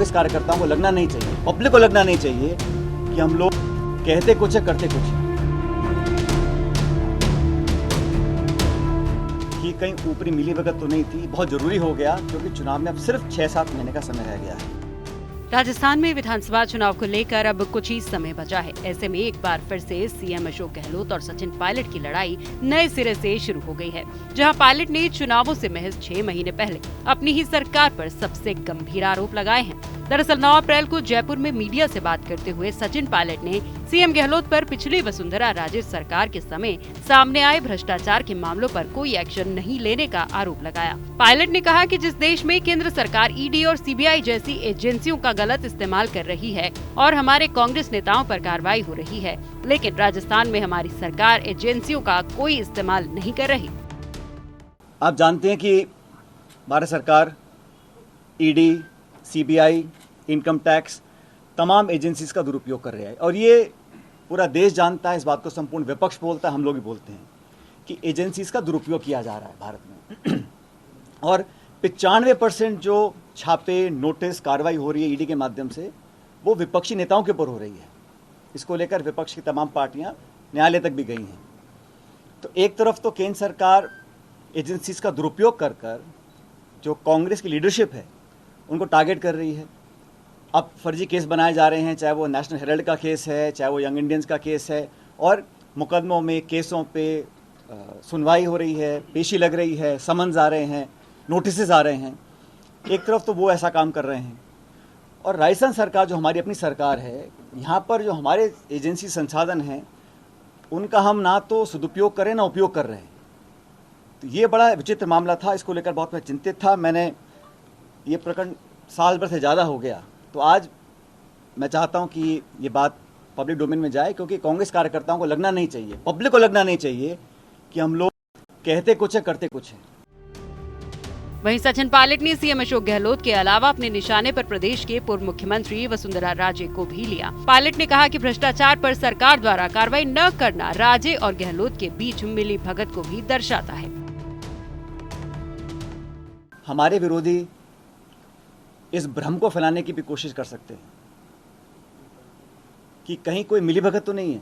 कांग्रेस कार्यकर्ताओं को लगना नहीं चाहिए, पब्लिक को लगना नहीं चाहिए कि हम लोग कहते कुछ है करते कुछ है, कि कहीं ऊपरी मिलीभगत तो नहीं थी। बहुत जरूरी हो गया क्योंकि चुनाव में अब सिर्फ 6-7 महीने का समय रह गया है। राजस्थान में विधानसभा चुनाव को लेकर अब कुछ ही समय बचा है। ऐसे में एक बार फिर से सीएम अशोक गहलोत और सचिन पायलट की लड़ाई नए सिरे से शुरू हो गई है, जहां पायलट ने चुनावों से महज 6 महीने पहले अपनी ही सरकार पर सबसे गंभीर आरोप लगाए हैं। दरअसल 9 अप्रैल को जयपुर में मीडिया से बात करते हुए सचिन पायलट ने सीएम गहलोत पर पिछली वसुंधरा राजे सरकार के समय सामने आए भ्रष्टाचार के मामलों पर कोई एक्शन नहीं लेने का आरोप लगाया। पायलट ने कहा कि जिस देश में केंद्र सरकार ईडी और सीबीआई जैसी एजेंसियों का गलत इस्तेमाल कर रही है और हमारे कांग्रेस नेताओं पर कार्रवाई हो रही है, लेकिन राजस्थान में हमारी सरकार एजेंसियों का कोई इस्तेमाल नहीं कर रही। आप जानते हैं कि भारत सरकार ईडी, सीबीआई, इनकम टैक्स तमाम एजेंसीज का दुरुपयोग कर रहा है और ये पूरा देश जानता है। इस बात को संपूर्ण विपक्ष बोलता है, हम लोग भी बोलते हैं कि एजेंसीज का दुरुपयोग किया जा रहा है भारत में और 95% जो छापे, नोटिस, कार्रवाई हो रही है ईडी के माध्यम से, वो विपक्षी नेताओं के ऊपर हो रही है। इसको लेकर विपक्ष की तमाम पार्टियां न्यायालय तक भी गई हैं। तो एक तरफ तो केंद्र सरकार एजेंसीज का दुरुपयोग कर कर जो कांग्रेस की लीडरशिप है उनको टारगेट कर रही है। अब फर्जी केस बनाए जा रहे हैं, चाहे वो नेशनल हेराल्ड का केस है, चाहे वो यंग इंडियंस का केस है, और मुकदमों में, केसों पे सुनवाई हो रही है, पेशी लग रही है, समन्स आ रहे हैं, नोटिस आ रहे हैं। एक तरफ तो वो ऐसा काम कर रहे हैं और राजस्थान सरकार जो हमारी अपनी सरकार है, यहाँ पर जो हमारे एजेंसी संसाधन हैं उनका हम ना तो सदुपयोग करें ना उपयोग कर रहे हैं। तो ये बड़ा विचित्र मामला था, इसको लेकर बहुत मैं चिंतित था। मैंने ये प्रकरण साल भर से ज़्यादा हो गया, तो आज मैं चाहता हूं कि ये बात पब्लिक डोमेन में जाए, क्योंकि कांग्रेस कार्यकर्ताओं को लगना नहीं चाहिए, पब्लिक को लगना नहीं चाहिए कि हम लोग कहते कुछ है करते कुछ है। वहीं सचिन पायलट ने सीएम अशोक गहलोत के अलावा अपने निशाने पर प्रदेश के पूर्व मुख्यमंत्री वसुंधरा राजे को भी लिया। पायलट ने कहा कि भ्रष्टाचार पर सरकार द्वारा कार्रवाई न करना राजे और गहलोत के बीच मिली भगत को भी दर्शाता है। हमारे विरोधी इस भ्रम को फैलाने की भी कोशिश कर सकते हैं कि कहीं कोई मिलीभगत तो नहीं है,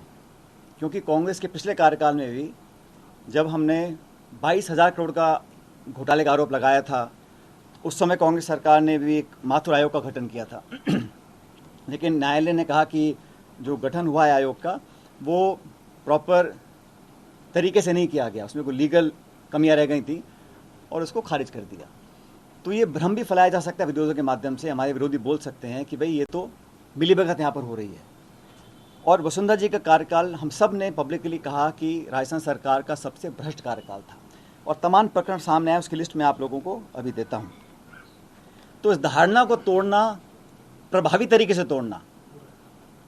क्योंकि कांग्रेस के पिछले कार्यकाल में भी जब हमने 22,000 करोड़ का घोटाले का आरोप लगाया था, उस समय कांग्रेस सरकार ने भी एक माथुर आयोग का गठन किया था लेकिन न्यायालय ने कहा कि जो गठन हुआ है आयोग का, वो प्रॉपर तरीके से नहीं किया गया, उसमें कोई लीगल कमियां रह गई थी और उसको खारिज कर दिया। तो ये भ्रम भी फैलाया जा सकता है विरोधियों के माध्यम से। हमारे विरोधी बोल सकते हैं कि भाई ये तो मिलीभगत यहाँ पर हो रही है। और वसुंधरा जी का कार्यकाल हम सब ने पब्लिकली कहा कि राजस्थान सरकार का सबसे भ्रष्ट कार्यकाल था और तमाम प्रकरण सामने आए, उसकी लिस्ट मैं आप लोगों को अभी देता हूँ। तो इस धारणा को तोड़ना, प्रभावी तरीके से तोड़ना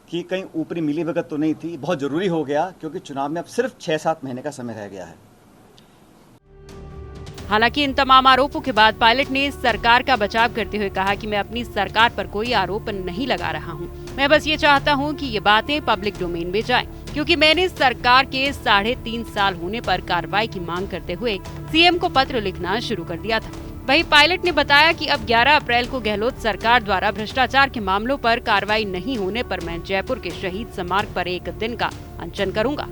कि कहीं ऊपरी मिलीभगत तो नहीं थी, बहुत ज़रूरी हो गया क्योंकि चुनाव में अब सिर्फ 6-7 महीने का समय रह गया है। हालांकि इन तमाम आरोपों के बाद पायलट ने सरकार का बचाव करते हुए कहा कि मैं अपनी सरकार पर कोई आरोप नहीं लगा रहा हूं। मैं बस ये चाहता हूं कि ये बातें पब्लिक डोमेन में जाएं, क्योंकि मैंने सरकार के 3.5 साल होने पर कार्रवाई की मांग करते हुए सीएम को पत्र लिखना शुरू कर दिया था। वहीं पायलट ने बताया कि अब 11 अप्रैल को गहलोत सरकार द्वारा भ्रष्टाचार के मामलों पर कार्रवाई नहीं होने पर मैं जयपुर के शहीद स्मारक पर एक दिन का अनशन करूंगा।